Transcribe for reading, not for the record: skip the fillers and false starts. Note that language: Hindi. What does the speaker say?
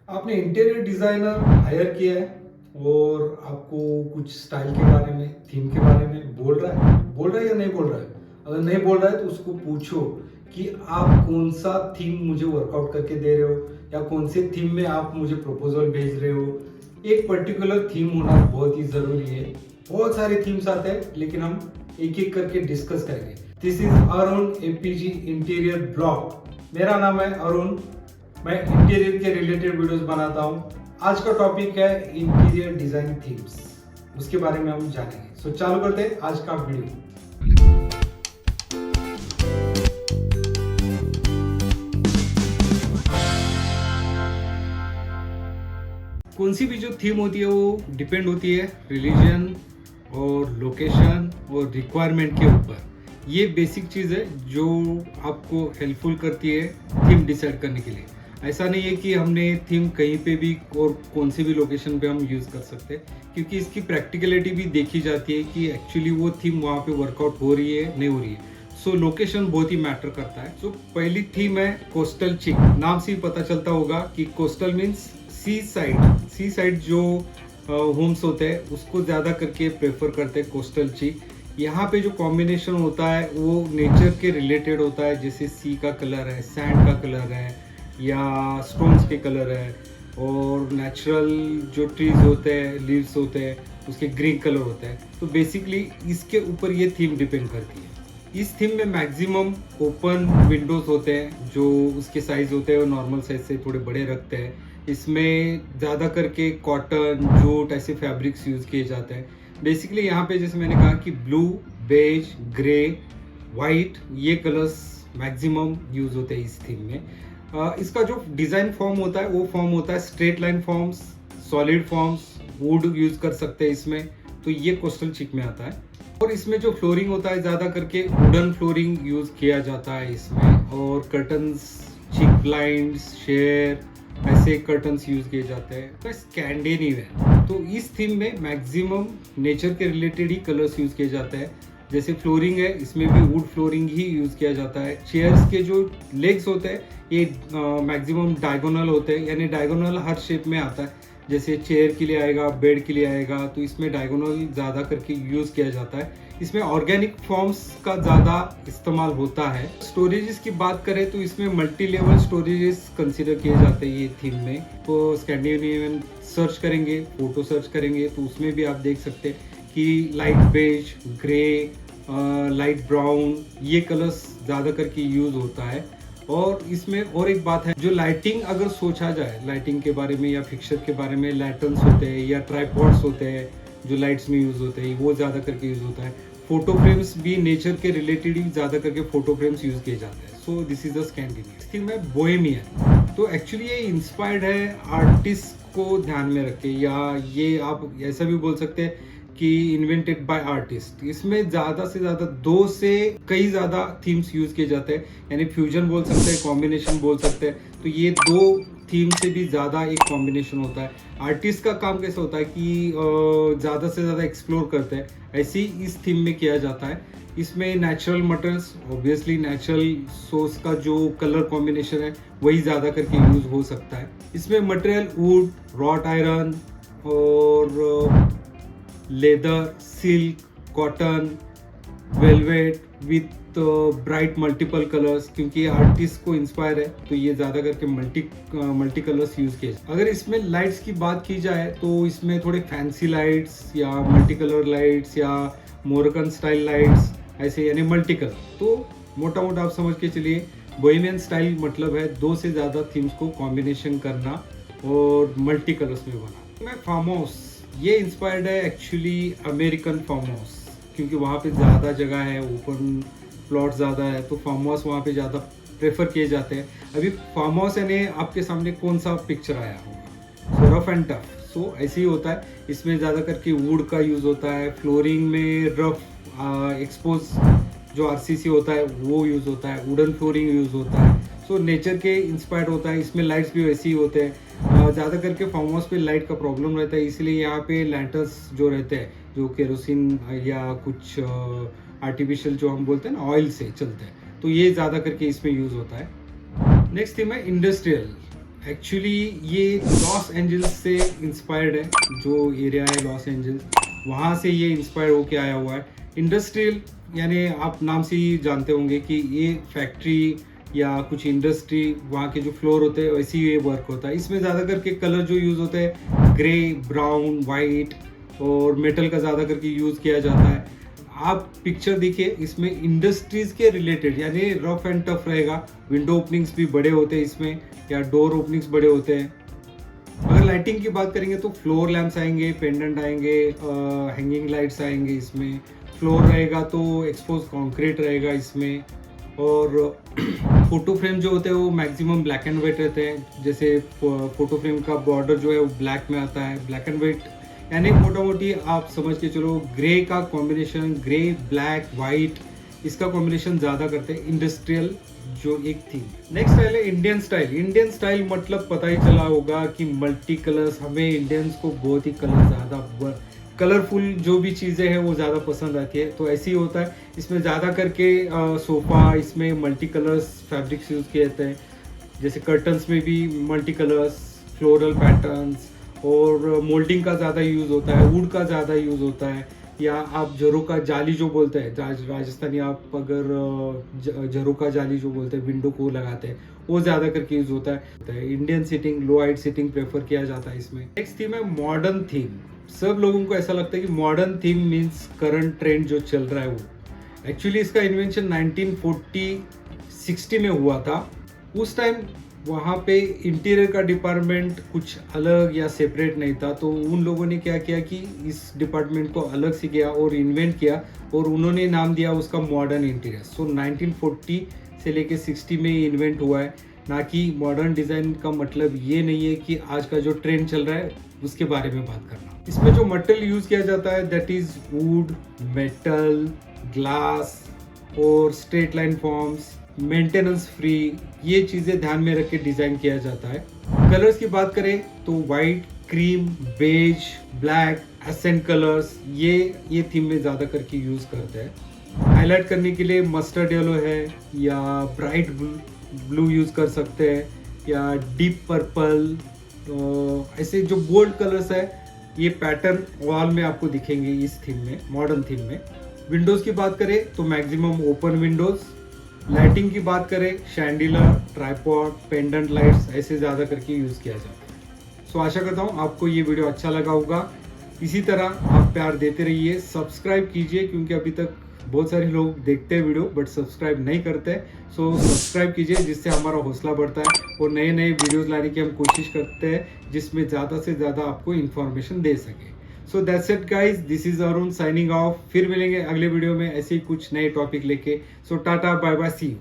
आपने इंटीरियर डिजाइनर हायर किया है और आपको कुछ स्टाइल के बारे में, थीम के बारे में बोल रहा है या नहीं बोल रहा है। अगर नहीं बोल रहा है तो उसको पूछो कि आप कौन सा थीम मुझे वर्कआउट करके दे रहे हो या कौन से थीम में आप मुझे प्रपोजल भेज रहे हो। एक पर्टिकुलर थीम होना बहुत ही जरूरी है। बहुत सारे थीम्स आते हैं लेकिन हम एक एक करके डिस्कस करेंगे। This is Arun APG interior blog. मेरा नाम है अरुण। मैं इंटीरियर के रिलेटेड वीडियोस बनाता हूँ। आज का टॉपिक है इंटीरियर डिजाइन थीम्स, उसके बारे में हम जानेंगे। सो चालू करते हैं आज का वीडियो। कौन सी भी जो थीम होती है वो डिपेंड होती है रिलीजन और लोकेशन और रिक्वायरमेंट के ऊपर। ये बेसिक चीज़ है जो आपको हेल्पफुल करती है थीम डिसाइड करने के लिए। ऐसा नहीं है कि हमने थीम कहीं पे भी और कौन सी भी लोकेशन पे हम यूज़ कर सकते हैं, क्योंकि इसकी प्रैक्टिकलिटी भी देखी जाती है कि एक्चुअली वो थीम वहाँ पे वर्कआउट हो रही है नहीं हो रही है। सो लोकेशन बहुत ही मैटर करता है। सो पहली थीम है कोस्टल चिक। नाम से ही पता चलता होगा कि कोस्टल मीन्स सी साइड जो होम्स होते हैं उसको ज़्यादा करके प्रेफर करते हैं कोस्टल चिक। यहाँ पे जो कॉम्बिनेशन होता है वो नेचर के रिलेटेड होता है, जैसे सी का कलर है, सैंड का कलर है या स्टोन्स के कलर है, और नेचुरल जो ट्रीज होते हैं, लीव्स होते हैं, उसके ग्रीन कलर होता है। तो बेसिकली इसके ऊपर ये थीम डिपेंड करती है। इस थीम में मैक्सिमम ओपन विंडोज होते हैं जो उसके साइज होते हैं और नॉर्मल साइज से थोड़े बड़े रखते हैं। इसमें ज़्यादा करके कॉटन, जूट ऐसे फैब्रिक्स यूज़ किए जाते हैं। बेसिकली यहाँ पे जैसे मैंने कहा कि ब्लू, बेज, ग्रे, वाइट ये कलर्स मैक्सिमम यूज़ होते हैं इस थीम में। इसका जो डिज़ाइन फॉर्म होता है वो फॉर्म होता है straight line forms, solid forms, would use कर सकते हैं इसमें। तो ये कोस्टल चिक में आता है। और इसमें जो फ्लोरिंग होता है ज़्यादा करके वुडन फ्लोरिंग यूज़ किया जाता है इसमें, और कर्टन्स, चिक ब्लाइंड्स, शेयर ऐसे कर्टन्स यूज़ किए जाते हैं। तो स्कैंडिनेवियन, तो इस थीम में मैक्सिमम नेचर के रिलेटेड ही कलर्स यूज़ किए जाते हैं। जैसे फ्लोरिंग है, इसमें भी वुड फ्लोरिंग ही यूज़ किया जाता है। चेयर्स के जो लेग्स होते हैं ये मैक्सिमम डायगोनल होते हैं, यानी डायगोनल हर शेप में आता है। जैसे चेयर के लिए आएगा, बेड के लिए आएगा, तो इसमें डायगोनल ज़्यादा करके यूज़ किया जाता है। इसमें ऑर्गेनिक फॉर्म्स का ज़्यादा इस्तेमाल होता है। स्टोरेजेस की बात करें तो इसमें मल्टी लेवल स्टोरेजेस कंसिडर किए जाते हैं ये थीम में। तो स्कैंडिनेवियन सर्च करेंगे, फोटो सर्च करेंगे तो उसमें भी आप देख सकते हैं कि light beige, grey, light brown ये कलर्स ज़्यादा करके यूज़ होता है। और इसमें और एक बात है, जो लाइटिंग अगर सोचा जाए लाइटिंग के बारे में या फिक्सर के बारे में, लैटर्न्स होते हैं या ट्राइपॉड्स होते हैं जो लाइट्स में यूज़ होते हैं, वो ज़्यादा करके यूज़ होता है। फोटो फ्रेम्स भी नेचर के रिलेटेड ही ज़्यादा करके फोटो फ्रेम्स यूज़ किए जाते हैं। So this is the Scandinavian theme है बोहेमियन। तो एक्चुअली ये इंस्पायर्ड है आर्टिस्ट को ध्यान में रख के, या ये आप ऐसा भी बोल सकते हैं कि इन्वेंटेड बाय आर्टिस्ट। इसमें ज़्यादा से ज़्यादा 2 से कई ज़्यादा थीम्स यूज़ किए जाते हैं, यानी फ्यूजन बोल सकते हैं, कॉम्बिनेशन बोल सकते हैं। तो ये 2 थीम से भी ज़्यादा एक कॉम्बिनेशन होता है। आर्टिस्ट का काम कैसे होता है कि ज़्यादा से ज़्यादा एक्सप्लोर करते हैं, ऐसे ही इस थीम में किया जाता है। इसमें natural materials, obviously natural source का जो कलर कॉम्बिनेशन है वही ज़्यादा करके यूज़ हो सकता है। इसमें मटेरियल वुड, रॉट आयरन और leather, silk, cotton, velvet with bright multiple colours, क्योंकि आर्टिस्ट को इंस्पायर है तो ये ज़्यादा करके मल्टी कलर्स यूज़ किए। अगर इसमें लाइट्स की बात की जाए तो इसमें थोड़े फैंसी लाइट्स या मल्टी कलर लाइट्स या मोरकन स्टाइल लाइट्स ऐसे, यानी मल्टी कलर। तो मोटा मोटा आप समझ के चलिए बोहेमियन स्टाइल मतलब है 2 से ज़्यादा थीम्स को कॉम्बिनेशन करना और मल्टी कलर्स में बना। मैं फार्म हाउस, ये इंस्पायर्ड है एक्चुअली अमेरिकन फार्म हाउस, क्योंकि वहाँ पे ज़्यादा जगह है, ओपन प्लॉट ज़्यादा है, तो फार्म हाउस वहाँ पे ज़्यादा प्रेफर किए जाते हैं। अभी फार्म हाउस यानी आपके सामने कौन सा पिक्चर आया होगा, सो रफ एंड टफ। सो ऐसे ही होता है। इसमें ज़्यादा करके वुड का यूज़ होता है, फ्लोरिंग में रफ एक्सपोज जो आरसीसी होता है वो यूज़ होता है, वुडन फ्लोरिंग यूज़ होता है। सो नेचर के इंस्पायर्ड होता है। इसमें लाइट्स भी वैसे ही होते हैं। ज़्यादा करके फार्म हाउस पे लाइट का प्रॉब्लम रहता है, इसलिए यहाँ पे लैंटर्स जो रहते हैं जो केरोसिन या कुछ आर्टिफिशियल जो हम बोलते हैं ना ऑयल से चलते हैं, तो ये ज़्यादा करके इसमें यूज़ होता है। नेक्स्ट थीम है इंडस्ट्रियल। एक्चुअली ये लॉस एंजल्स से इंस्पायर्ड है, जो एरिया है लॉस एंजल्स, वहाँ से ये इंस्पायर होके आया हुआ है। इंडस्ट्रियल यानी आप नाम से ही जानते होंगे कि ये फैक्ट्री या कुछ इंडस्ट्री, वहाँ के जो फ्लोर होते हैं वैसे ही ये वर्क होता है। इसमें ज़्यादा करके कलर जो यूज़ होते हैं ग्रे, ब्राउन, वाइट और मेटल का ज़्यादा करके यूज़ किया जाता है। आप पिक्चर देखिए, इसमें इंडस्ट्रीज के रिलेटेड यानी रफ एंड टफ रहेगा। विंडो ओपनिंग्स भी बड़े होते हैं इसमें, या डोर ओपनिंग्स बड़े होते हैं। अगर लाइटिंग की बात करेंगे तो फ्लोर लैंप्स आएंगे, पेंडेंट आएंगे, हैंगिंग लाइट्स आएंगे इसमें। फ्लोर रहेगा तो एक्सपोज कंक्रीट रहेगा इसमें। और फोटो फ्रेम जो होते हैं वो मैक्सिमम ब्लैक एंड वाइट रहते हैं। जैसे फोटो फ्रेम का बॉर्डर जो है वो ब्लैक में आता है, ब्लैक एंड वाइट यानी मोटा मोटी आप समझ के चलो ग्रे का कॉम्बिनेशन, ग्रे ब्लैक वाइट, इसका कॉम्बिनेशन ज़्यादा करते हैं इंडस्ट्रियल जो एक थी। नेक्स्ट स्टाइल है इंडियन स्टाइल। इंडियन स्टाइल मतलब पता ही चला होगा कि मल्टी कलर्स, हमें इंडियंस को बहुत ही कलर ज़्यादा कलरफुल जो भी चीज़ें हैं वो ज़्यादा पसंद आती है। तो ऐसे ही होता है इसमें ज़्यादा करके सोफ़ा, इसमें मल्टी कलर्स फैब्रिक्स यूज़ किए जाते हैं। जैसे कर्टन्स में भी मल्टी कलर्स, फ्लोरल पैटर्न्स, और मोल्डिंग का ज़्यादा यूज़ होता है, वुड का ज़्यादा यूज़ होता है। या आप झरोका जाली जो बोलते हैं, राजस्थानी आप अगर झरोका जाली जो बोलते हैं, विंडो को लगाते हैं, वो ज़्यादा करके यूज़ होता है। इंडियन सीटिंग, लो हाइट सीटिंग प्रेफर किया जाता है इसमें। नेक्स्ट थीम है मॉडर्न थीम। सब लोगों को ऐसा लगता है कि modern theme means current trend जो चल रहा है वो। एक्चुअली इसका इन्वेंशन 1940-60 में हुआ था। उस टाइम वहाँ पे इंटीरियर का डिपार्टमेंट कुछ अलग या सेपरेट नहीं था, तो उन लोगों ने क्या किया कि इस डिपार्टमेंट को अलग से किया और इन्वेंट किया, और उन्होंने नाम दिया उसका मॉडर्न इंटीरियर। सो 1940 से लेके 60 में इन्वेंट हुआ है। ना कि मॉडर्न डिज़ाइन का मतलब ये नहीं है कि आज का जो ट्रेंड चल रहा है उसके बारे में बात करना। इसमें जो मटेरियल यूज़ किया जाता है that is wood, metal, glass और straight line forms, maintenance free, ये चीज़ें ध्यान में रख के डिज़ाइन किया जाता है। कलर्स की बात करें तो white, cream, beige, black, accent colours, ये थीम में ज़्यादा करके यूज़ करते हैं। हाईलाइट करने के लिए मस्टर्ड येलो है, या ब्राइट ब्लू यूज़ कर सकते हैं, या डीप पर्पल। ऐसे जो बोल्ड कलर्स है ये पैटर्न वॉल में आपको दिखेंगे इस थीम में, मॉडर्न थीम में। विंडोज़ की बात करें तो मैक्सिमम ओपन विंडोज़। लाइटिंग की बात करें शैंडिलर, ट्राइपॉड, पेंडेंट लाइट्स, ऐसे ज़्यादा करके यूज़ किया जाता है। सो आशा करता हूँ आपको ये वीडियो अच्छा लगा होगा। इसी तरह आप प्यार देते रहिए, सब्सक्राइब कीजिए, क्योंकि अभी तक बहुत सारे लोग देखते हैं वीडियो बट सब्सक्राइब नहीं करते। सो सब्सक्राइब कीजिए जिससे हमारा हौसला बढ़ता है और नए नए वीडियोज़ लाने की हम कोशिश करते हैं जिसमें ज़्यादा से ज़्यादा आपको इन्फॉर्मेशन दे सके। So that's it guys, this is Arun signing off. फिर मिलेंगे अगले वीडियो में ऐसे ही कुछ नए टॉपिक लेके। So tata, bye bye, see you.